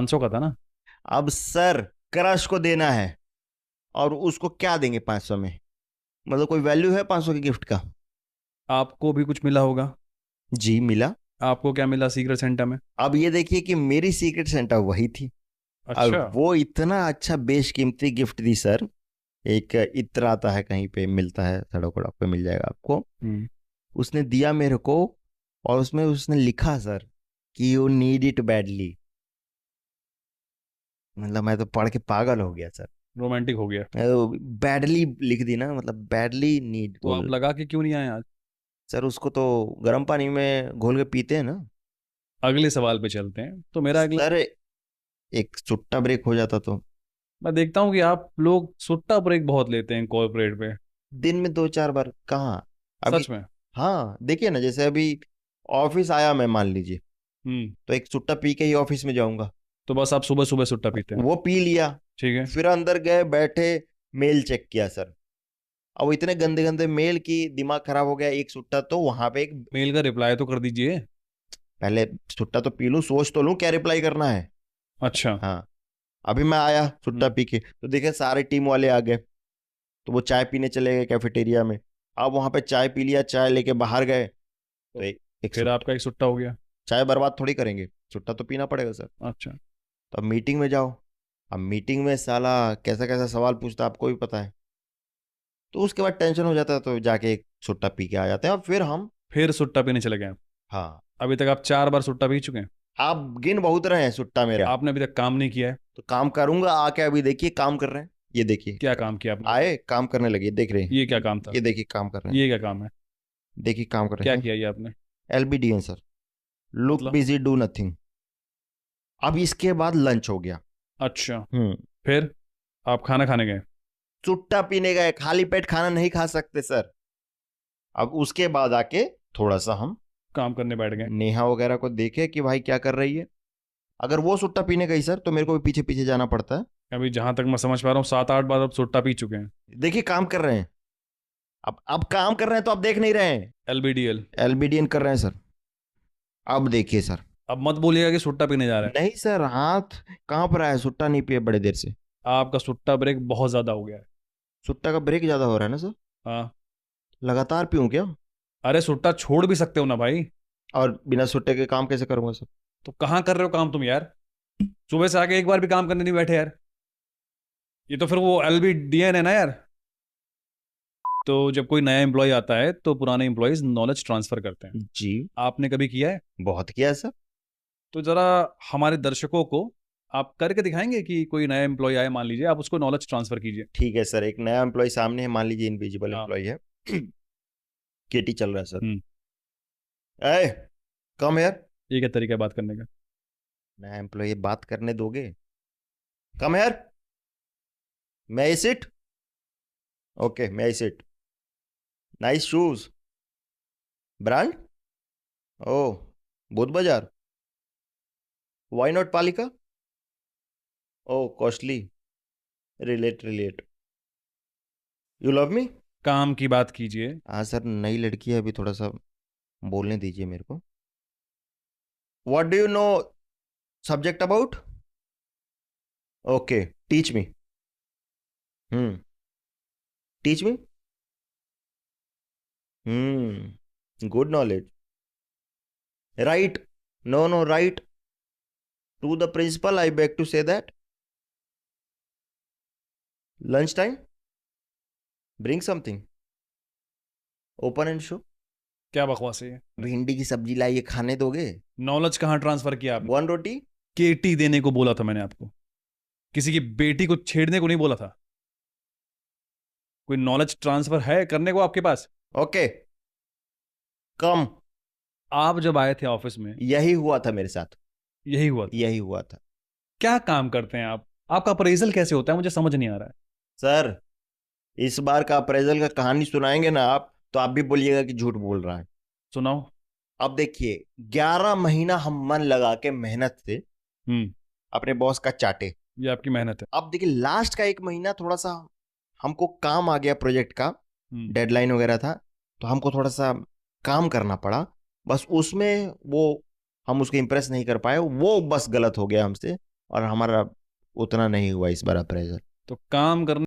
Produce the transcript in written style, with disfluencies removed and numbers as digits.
500 का था ना। अब सर क्रश को देना है, और उसको क्या देंगे 500 में? मतलब कोई वैल्यू है 500 के गिफ्ट का? आपको भी कुछ मिला होगा। जी मिला। आपको क्या मिला सीक्रेट सेंटा में? अब ये देखिए कि मेरी सीक्रेट सेंटा वही थी, और अच्छा। वो इतना अच्छा बेशकीमती गिफ्ट दी सर। एक इत्र आता है, कहीं पे मिलता है, सड़क वड़क पे मिल जाएगा आपको। हम्म। उसने दिया मेरे को, और उसमें उसने लिखा सर कि यू नीड इट बैडली। मतलब मैं तो पढ़ के पागल हो गया सर। रोमांटिक हो गया। बैडली लिख दी ना, मतलब बैडली नीड तो आप बोल। लगा के क्यों नहीं आए आज? सर उसको तो गर्म पानी में घोल के पीते हैं ना। अगले सवाल पे चलते हैं, तो मेरा अगला। सर एक छुट्टा ब्रेक हो जाता तो। मैं देखता हूँ कि आप लोग सुट्टा ब्रेक बहुत लेते हैं कॉर्पोरेट पे। दिन में 2-4 बार कहाँ? अभी सच में? हाँ देखिए ना, जैसे अभी ऑफिस आया मैं, मान लीजिए, हम्म। तो एक सुट्टा पी के ही ऑफिस में जाऊंगा। तो बस आप सुबह सुबह सुट्टा पीते हैं? वो पी लिया, ठीक है। फिर अंदर गए बैठे, मेल चेक किया सर। अब वो इतने गंदे गंदे मेल की दिमाग खराब हो गया। एक सुट्टा तो वहां पे एक, मेल का रिप्लाई तो कर दीजिए। पहले सुट्टा तो पी लूं, सोच तो लूं क्या रिप्लाई करना है। अच्छा। हाँ। अभी मैं आया सुट्टा हम्म। पी के, तो देखे सारे टीम वाले आ गए, तो वो चाय पीने चले गए कैफेटेरिया में। अब वहां पे चाय पी लिया, चाय लेके बाहर गए, तो तो एक फिर सुट्टा। आपका एक सुट्टा हो गया। चाय बर्बाद थोड़ी करेंगे, सुट्टा तो पीना पड़ेगा सर। अच्छा। तो अब मीटिंग में जाओ, अब मीटिंग में साला कैसा कैसा सवाल पूछता है, आपको भी पता है। तो उसके बाद टेंशन हो जाता है, तो जाके एक सुट्टा पी के आ जाते हैं, और फिर हम। फिर सुट्टा पीने चले गए आप? हाँ। अभी तक आप 4 बार सुट्टा पी चुके हैं। आप गिन बहुत रहे हैं सुट्टा मेरा। आपने अभी तक काम नहीं किया है। तो काम करूंगा आके, अभी देखिए काम कर रहे हैं, ये देखिए। क्या काम किया आपने? आए काम करने लगे, देख रहे हैं। ये क्या काम था? ये देखिए काम कर रहे हैं, ये क्या काम है? देखिए काम कर क्या रहे हैं। किया ये आपने? एलबीडीएन सर, लुक मतलब? Busy do nothing. अब इसके बाद लंच हो गया। अच्छा। हम्म। फिर आप खाना खाने गए? सुट्टा पीने गए, खाली पेट खाना नहीं खा सकते सर। अब उसके बाद आके थोड़ा सा हम काम करने बैठ गए? नेहा वगैरह को देखे कि भाई क्या कर रही है। अगर वो सुट्टा पीने गई सर, तो मेरे को भी पीछे पीछे जाना पड़ता है। अभी जहां तक मैं समझ पा रहा हूँ 7-8 बार आप सुट्टा पी चुके हैं। देखिए काम कर रहे हैं। अब काम कर रहे हैं तो आप देख नहीं रहे हैं। एलबीडीएल। एलबीडीएन कर रहे हैं सर। अब देखिए सर। अब मत बोलिएगा कि सुट्टा पीने जा रहे हैं। नहीं सर, हाथ कांप रहा है, सुट्टा नहीं पिए बड़े देर से। आपका सुट्टा ब्रेक बहुत ज्यादा हो गया है। सुट्टा का ब्रेक ज्यादा हो रहा है ना सर? हाँ। लगातार पीऊं क्या? अरे सुट्टा छोड़ भी सकते हो ना भाई। और बिना सुट्टे के काम कैसे करूंगा सर? तो कहाँ कर रहे हो काम तुम यार? सुबह से आके एक बार भी काम करने नहीं बैठे यार। ये तो फिर वो एलबीडीएन है ना यार। तो जब कोई नया एम्प्लॉय आता है तो पुराने एम्प्लॉयज नॉलेज ट्रांसफर करते हैं। जी। आपने कभी किया है? बहुत किया है सर। तो जरा हमारे दर्शकों को आप करके दिखाएंगे कि कोई नया एम्प्लॉय आए, मान लीजिए, आप उसको नॉलेज ट्रांसफर कीजिए। ठीक है सर, एक नया एम्प्लॉय सामने है, मान लीजिए इनविजिबल हाँ। एम्प्लॉय है। केटी चल रहा है सर। हम्म। ए, कम यार। ये क्या तरीका है बात करने का? नया एम्प्लॉय बात करने दोगे? कम यार। मैं आई सिट? ओके, मैं I sit. Nice shoes. Brand? Oh, Budh Bazaar. Why not Palika? Oh costly. Relate relate. You love me? काम की बात कीजिए। हाँ सर, नई लड़की है, अभी थोड़ा सा बोलने दीजिए मेरे को। What do you know subject about? Okay, teach me. Hmm. Teach me. Good knowledge. Right. No no, write to the principal, I beg to say that. Lunch time, bring something, open and show. क्या बकवास है ये? भिंडी की सब्जी लाइए, खाने दोगे? नॉलेज कहाँ ट्रांसफर किया आपने? वन रोटी। केटी देने को बोला था मैंने आपको। किसी की बेटी को छेड़ने को नहीं बोला था। कोई नॉलेज ट्रांसफर है करने को आपके पास? ओके, कम। आप जब आए थे ऑफिस में यही हुआ था मेरे साथ। यही हुआ था? यही हुआ था। क्या काम करते हैं आप? आपका अप्रेजल कैसे होता है मुझे समझ नहीं आ रहा है। सर, इस बार का अप्रेजल का कहानी सुनाएंगे ना आप, तो आप भी बोलिएगा कि झूठ बोल रहा है। सुनाओ। अब देखिए, 11 महीना हम मन लगा के मेहनत से हम्म। अपने बॉस का चाटे। ये आपकी मेहनत है। अब देखिए, लास्ट का 1 महीना थोड़ा सा हमको काम आ गया प्रोजेक्ट का, हम्म। डेडलाइन वगैरह था, तो हमको थोड़ा सा काम करना पड़ा। बस उसमें वो हम उसको इम्प्रेस नहीं कर पाए, वो बस गलत हो गया हमसे। और हमारा उतना नहीं हुआ इस बार अप्रेजल। तो काम करने